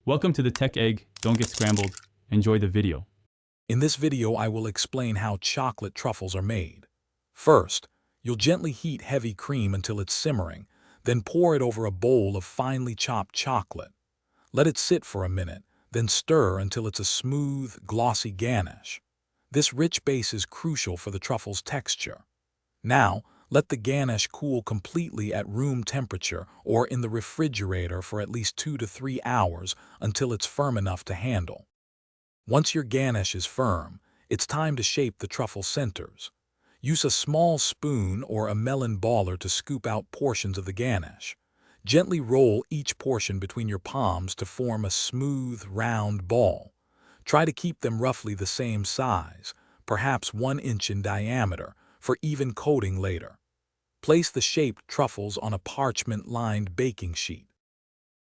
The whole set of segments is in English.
Welcome to the Tech Egg. Don't get scrambled. Enjoy the video. In this video, I will explain how chocolate truffles are made. First, you'll gently heat heavy cream until it's simmering, then pour it over a bowl of finely chopped chocolate. Let it sit for a minute, then stir until it's a smooth, glossy ganache. This rich base is crucial for the truffle's texture. Now, let the ganache cool completely at room temperature or in the refrigerator for at least 2 to 3 hours until it's firm enough to handle. Once your ganache is firm, it's time to shape the truffle centers. Use a small spoon or a melon baller to scoop out portions of the ganache. Gently roll each portion between your palms to form a smooth, round ball. Try to keep them roughly the same size, perhaps 1 inch in diameter, for even coating later. Place the shaped truffles on a parchment-lined baking sheet.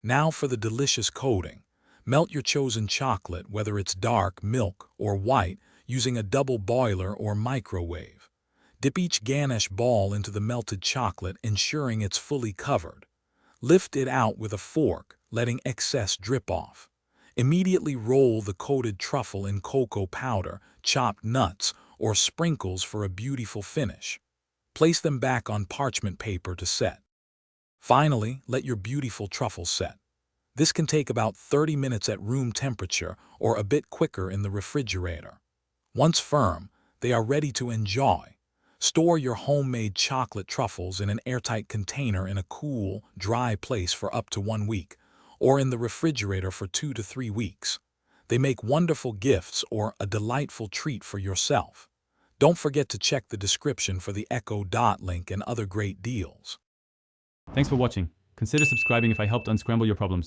Now for the delicious coating. Melt your chosen chocolate, whether it's dark, milk, or white, using a double boiler or microwave. Dip each ganache ball into the melted chocolate, ensuring it's fully covered. Lift it out with a fork, letting excess drip off. Immediately roll the coated truffle in cocoa powder, chopped nuts, or sprinkles for a beautiful finish. Place them back on parchment paper to set. Finally, let your beautiful truffles set. This can take about 30 minutes at room temperature or a bit quicker in the refrigerator. Once firm, they are ready to enjoy. Store your homemade chocolate truffles in an airtight container in a cool, dry place for up to 1 week, or in the refrigerator for 2 to 3 weeks. They make wonderful gifts or a delightful treat for yourself. Don't forget to check the description for the Echo Dot link and other great deals. Thanks for watching. Consider subscribing if I helped unscramble your problems.